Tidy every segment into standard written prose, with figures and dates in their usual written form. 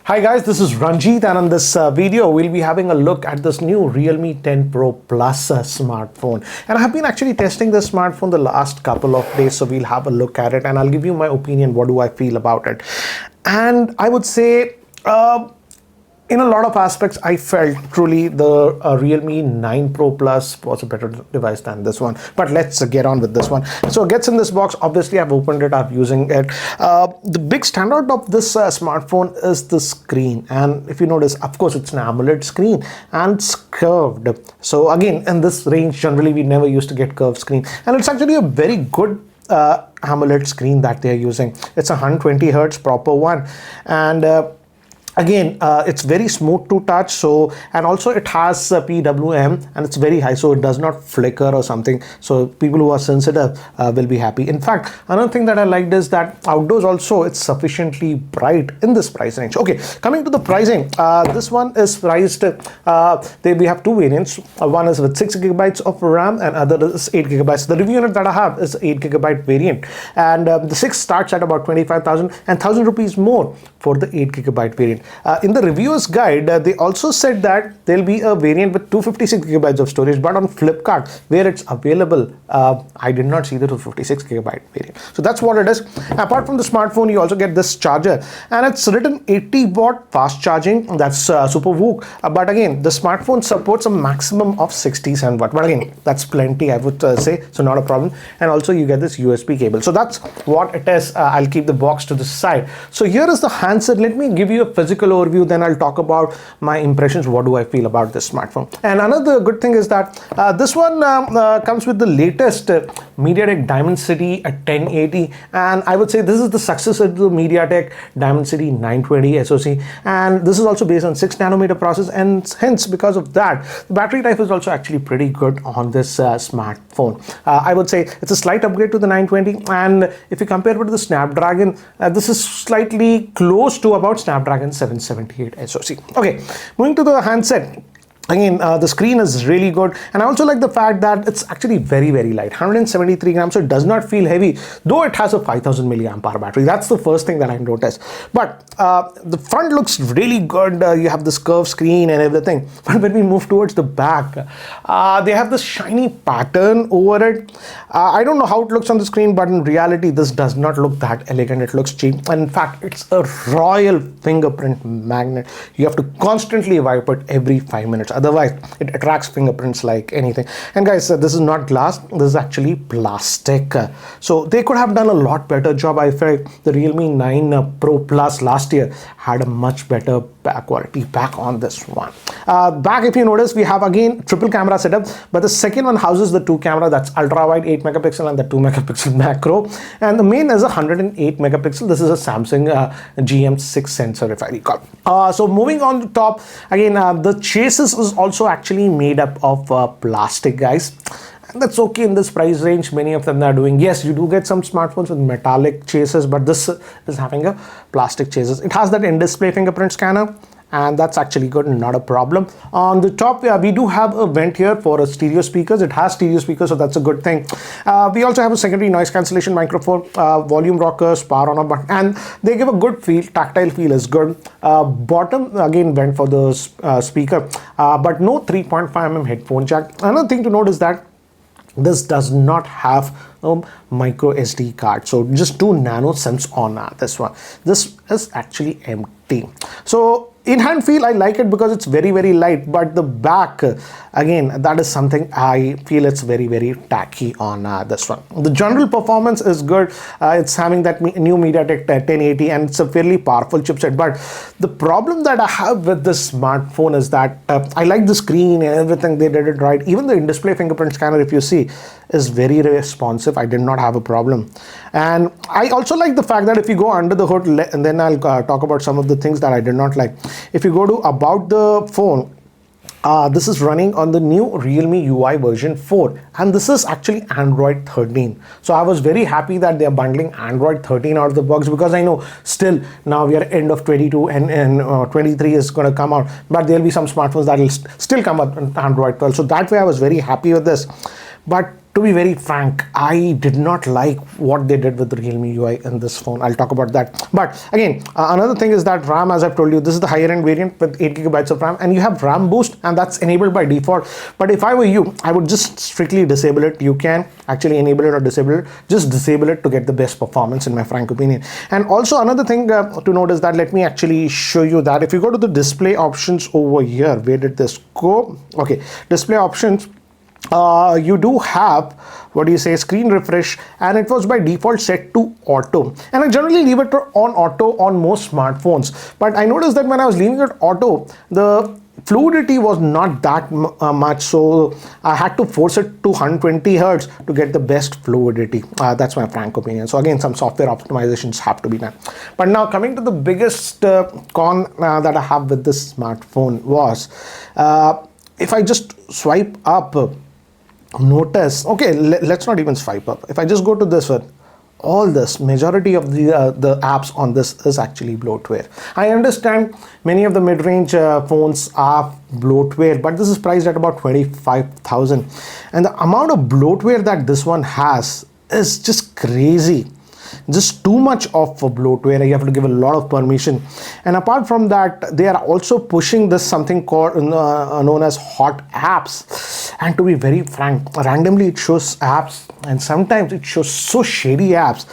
Hi guys, this is Ranjit, and in this video we'll be having a look at this new Realme 10 Pro Plus smartphone. And I have been actually testing this smartphone the last couple of days, so we'll have a look at it and I'll give you my opinion, what do I feel about it. And I would say in a lot of aspects, I felt truly the Realme 9 Pro Plus was a better device than this one. But let's get on with this one. So it gets in this box. Obviously, I've opened it, I'm using it. The big standout of this smartphone is the screen. And if you notice, of course, it's an AMOLED screen and it's curved. So again, in this range, generally, we never used to get curved screen. And it's actually a very good AMOLED screen that they're using. It's a 120 hertz proper one. And again, it's very smooth to touch, so, and also it has PWM and it's very high, so it does not flicker or something, so people who are sensitive will be happy. In fact, another thing that I liked is that outdoors also it's sufficiently bright in this price range. Okay, coming to the pricing, this one is priced, we have two variants. One is with 6 GB of RAM and other is 8 GB. The review unit that I have is 8 GB variant, and the 6 starts at about 25,000 and 1,000 rupees more for the 8 GB variant. In the reviewer's guide, they also said that there'll be a variant with 256 GB of storage, but on Flipkart, where it's available, I did not see the 256 GB variant. So that's what it is. Apart from the smartphone, you also get this charger, and it's written 80 watt fast charging. That's super VOOC. But again, the smartphone supports a maximum of 67 watt. But again, that's plenty, I would say, so not a problem. And also you get this USB cable. So that's what it is. I'll keep the box to the side. So here is the handset. Let me give you a physical overview, then I'll talk about my impressions. What do I feel about this smartphone? And another good thing is that this one comes with the latest MediaTek Dimensity at 1080, and I would say this is the successor to the MediaTek Dimensity 920 SoC, and this is also based on 6 nanometer process, and hence because of that the battery life is also actually pretty good on this smartphone. I would say it's a slight upgrade to the 920, and if you compare it to the Snapdragon, this is slightly close to about Snapdragon 778 SoC. Okay, moving to the handset. Again, the screen is really good, and I also like the fact that it's actually very light, 173 grams, so it does not feel heavy, though it has a 5000 milliamp hour battery. That's the first thing that I noticed. But the front looks really good. You have this curved screen and everything, but when we move towards the back, they have this shiny pattern over it. I don't know how it looks on the screen, but in reality this does not look that elegant. It looks cheap, and in fact it's a royal fingerprint magnet. You have to constantly wipe it every 5 minutes, otherwise it attracts fingerprints like anything. And guys, this is not glass, this is actually plastic. So they could have done a lot better job. I felt the Realme 9 Pro Plus last year had a much better back quality back on this one. Back, if you notice, we have again triple camera setup, but the second one houses the 2 camera, that's ultra wide 8 megapixel and the 2 megapixel macro, and the main is a 108 megapixel. This is a Samsung GM6 sensor, if I recall. So moving on to top, again, the chases is also actually made up of plastic, guys. And that's okay in this price range. Many of them are doing. Yes, you do get some smartphones with metallic chases, but this is having a plastic chases. It has that in-display fingerprint scanner, and that's actually good and not a problem. On the top, we do have a vent here for a stereo speakers. It has stereo speakers, so that's a good thing. We also have a secondary noise cancellation microphone, volume rockers, power on off button, and they give a good feel. Tactile feel is good. Bottom again vent for the speaker, but no 3.5mm headphone jack. Another thing to note is that this does not have a micro SD card, so just 2 nano cents on this one. This is actually empty. So in hand feel, I like it because it's very light, but the back, again, that is something I feel it's very tacky on this one. The general performance is good. It's having that new MediaTek 1080, and it's a fairly powerful chipset. But the problem that I have with this smartphone is that I like the screen and everything. They did it right. Even the in-display fingerprint scanner, if you see, is very responsive. I did not have a problem. And I also like the fact that if you go under the hood, and then I'll talk about some of the things that I did not like. If you go to about the phone, this is running on the new Realme UI version 4, and this is actually Android 13. So I was very happy that they are bundling Android 13 out of the box, because I know still now we are end of 22 and 23 is going to come out, but there will be some smartphones that will still come up on Android 12. So that way I was very happy with this. But To be very frank, I did not like what they did with the Realme UI in this phone. I'll talk about that. But again, another thing is that RAM, as I've told you, this is the higher end variant with 8 gigabytes of RAM, and you have RAM boost, and that's enabled by default. But if I were you, I would just strictly disable it. You can actually enable it or disable it. Just disable it to get the best performance, in my frank opinion. And also another thing to note is that, let me actually show you that if you go to the display options over here, where did this go? Okay, display options. You do have, what do you say, screen refresh, and it was by default set to auto, and I generally leave it on auto on most smartphones. But I noticed that when I was leaving it auto, the fluidity was not that much, so I had to force it to 120 hertz to get the best fluidity. That's my frank opinion. So again, some software optimizations have to be done. But now coming to the biggest con that I have with this smartphone was, if I just swipe up, notice, okay, let's not even swipe up. If I just go to this one, all this, majority of the apps on this is actually bloatware. I understand many of the mid-range phones are bloatware, but this is priced at about 25,000, and the amount of bloatware that this one has is just crazy. Just too much of bloatware. You have to give a lot of permission, and apart from that, they are also pushing this something called known as hot apps. And to be very frank, randomly it shows apps, and sometimes it shows so shady apps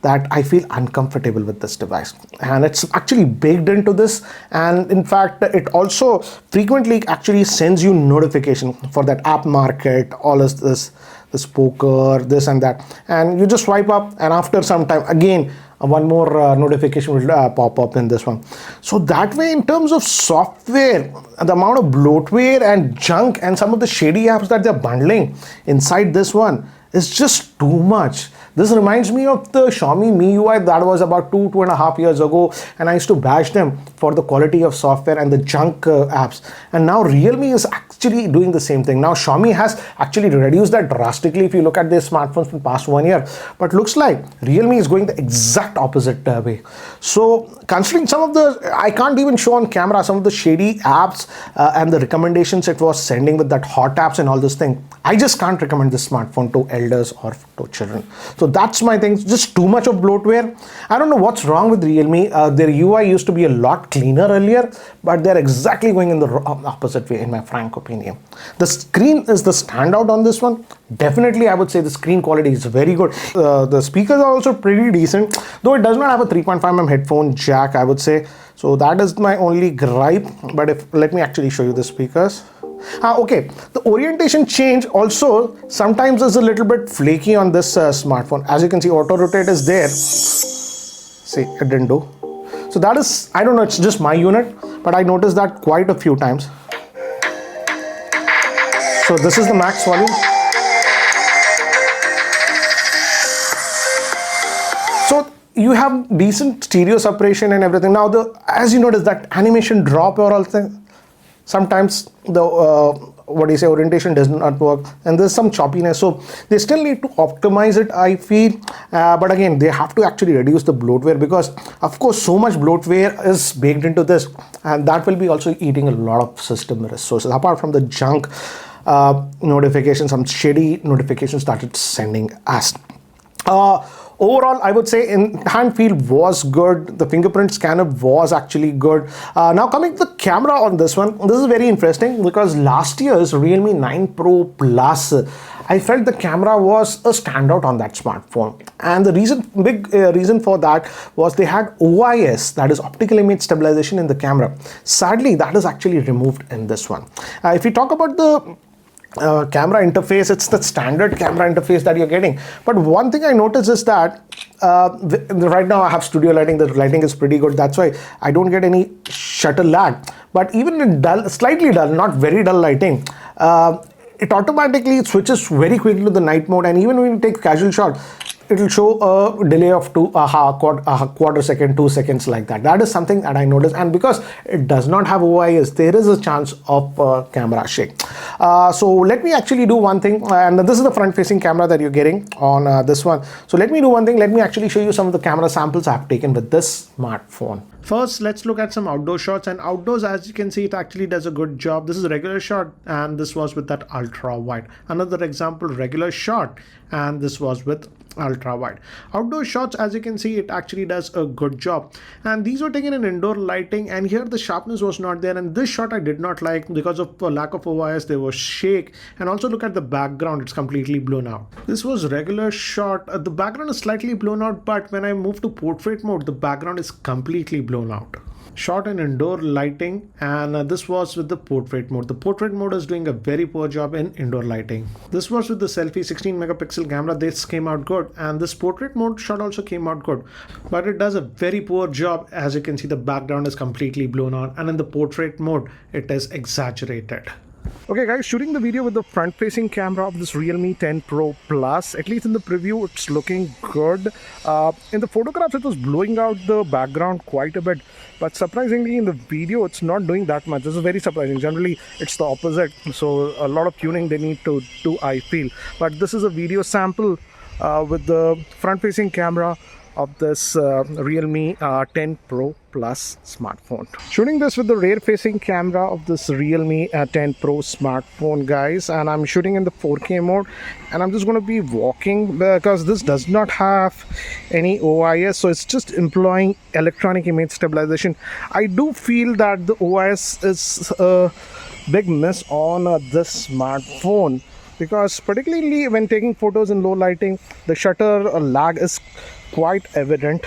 that I feel uncomfortable with this device. And it's actually baked into this, and in fact it also frequently actually sends you notification for that app market, all of this poker, this and that, and you just swipe up, and after some time again one more notification will pop up in this one. So that way, in terms of software, the amount of bloatware and junk and some of the shady apps that they're bundling inside this one is just too much. This reminds me of the Xiaomi MIUI that was about 2.5 years ago, and I used to bash them for the quality of software and the junk apps. And now Realme is actually doing the same thing. Now Xiaomi has actually reduced that drastically if you look at their smartphones for the past 1 year, but looks like Realme is going the exact opposite way. So considering some of the, I can't even show on camera some of the shady apps and the recommendations it was sending with that hot apps and all this thing, I just can't recommend this smartphone to elders or to children. So that's my thing, just too much of bloatware. I don't know what's wrong with Realme. Their UI used to be a lot cleaner earlier, but they're exactly going in the opposite way, in my frank opinion. The screen is the standout on this one. Definitely I would say the screen quality is very good. The speakers are also pretty decent, though it does not have a 3.5mm headphone jack, I would say. So that is my only gripe. But let me actually show you the speakers. Okay, the orientation change also sometimes is a little bit flaky on this smartphone. As you can see, auto rotate is there. See, it didn't do. So that is, I don't know, it's just my unit, but I noticed that quite a few times. So this is the max volume. So you have decent stereo separation and everything. Now, as you notice, that animation drop or all things, sometimes the orientation does not work, and there's some choppiness, so they still need to optimize it, I feel. But again, they have to actually reduce the bloatware, because of course so much bloatware is baked into this, and that will be also eating a lot of system resources. Apart from the junk notifications, some shady notifications started sending us. Overall, I would say hand feel was good. The fingerprint scanner was actually good. Now coming to the camera on this one, this is very interesting, because last year's Realme 9 Pro Plus, I felt the camera was a standout on that smartphone. And the big reason for that was they had OIS, that is optical image stabilization, in the camera. Sadly, that is actually removed in this one. If we talk about the camera interface, it's the standard camera interface that you're getting. But one thing I noticed is that right now I have studio lighting. The lighting is pretty good. That's why I don't get any shutter lag. But even in dull, slightly dull, not very dull lighting, it automatically switches very quickly to the night mode. And even when you take casual shot, it will show a delay of quarter second, 2 seconds, like that. That is something that I noticed. And because it does not have OIS, there is a chance of camera shake. So let me actually do one thing, and this is the front facing camera that you're getting on this one. So let me do one thing. Let me actually show you some of the camera samples I've taken with this smartphone. First, let's look at some outdoor shots, and outdoors, as you can see, it actually does a good job. This is a regular shot, and this was with that ultra wide. Another example, regular shot, and this was with ultra wide. Outdoor shots, as you can see, it actually does a good job, and these were taken in indoor lighting, and here the sharpness was not there, and this shot I did not like because of lack of OIS. There was shake, and also look at the background, it's completely blown out. This was regular shot. The background is slightly blown out, but when I move to portrait mode, the background is completely blown out. Shot in indoor lighting, and this was with the portrait mode. The portrait mode is doing a very poor job in indoor lighting. This was with the selfie 16 megapixel camera. This came out good, and this portrait mode shot also came out good, but it does a very poor job. As you can see, the background is completely blown out, and in the portrait mode it is exaggerated. Okay guys, shooting the video with the front facing camera of this Realme 10 Pro Plus. At least in the preview it's looking good. In the photographs it was blowing out the background quite a bit, but surprisingly in the video it's not doing that much. This is very surprising. Generally it's the opposite, so a lot of tuning they need to do, I feel. But this is a video sample with the front facing camera of this Realme 10 Pro Plus smartphone. Shooting this with the rear facing camera of this Realme 10 Pro smartphone, guys, and I'm shooting in the 4K mode, and I'm just going to be walking because this does not have any OIS, so it's just employing electronic image stabilization. I do feel that the OIS is a big miss on this smartphone, because particularly when taking photos in low lighting, the shutter lag is quite evident.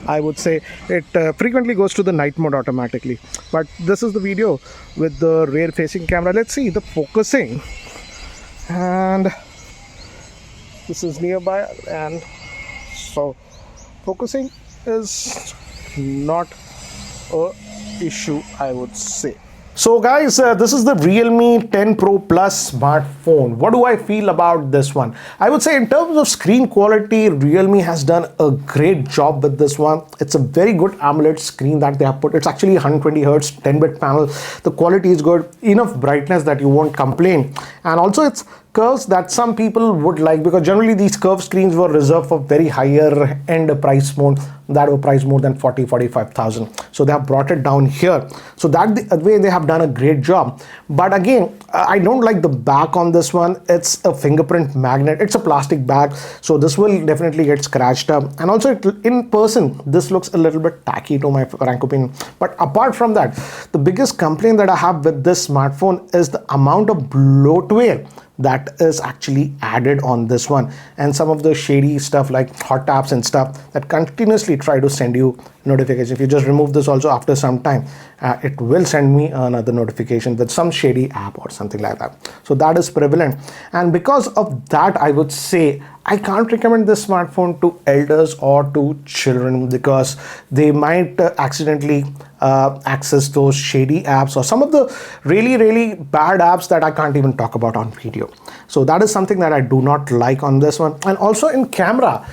I would say it frequently goes to the night mode automatically. But this is the video with the rear facing camera. Let's see the focusing, and this is nearby, and so focusing is not a issue, I would say. So guys, this is the Realme 10 Pro Plus smartphone. What do I feel about this one? I would say in terms of screen quality, Realme has done a great job with this one. It's a very good AMOLED screen that they have put. It's actually 120 Hz 10-bit panel. The quality is good, enough brightness that you won't complain. And also it's curves that some people would like, because generally these curved screens were reserved for very higher end price mode that were priced more than 45,000. So they have brought it down here. So that the way they have done a great job. But again, I don't like the back on this one. It's a fingerprint magnet. It's a plastic bag, so this will definitely get scratched up. And also in person, this looks a little bit tacky to my frank opinion. But apart from that, the biggest complaint that I have with this smartphone is the amount of bloatware that is actually added on this one, and some of the shady stuff like hot apps and stuff that continuously try to send you notifications. If you just remove this also, after some time it will send me another notification with some shady app or something like that. So that is prevalent, and because of that, I would say I can't recommend this smartphone to elders or to children, because they might accidentally access those shady apps or some of the really bad apps that I can't even talk about on video. So that is something that I do not like on this one. And also in camera,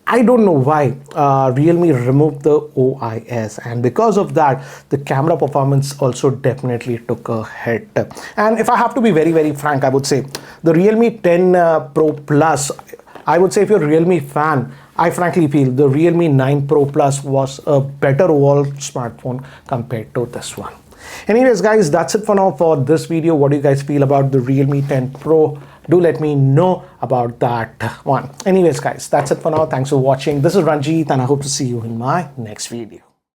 I don't know why Realme removed the OIS, and because of that the camera performance also definitely took a hit. And if I have to be very frank, I would say the Realme 10 Pro Plus, I would say if you're a Realme fan, I frankly feel the Realme 9 Pro Plus was a better overall smartphone compared to this one. Anyways guys, that's it for now for this video. What do you guys feel about the Realme 10 Pro? Do let me know about that one. Anyways guys, that's it for now. Thanks for watching. This is Ranjit, and I hope to see you in my next video.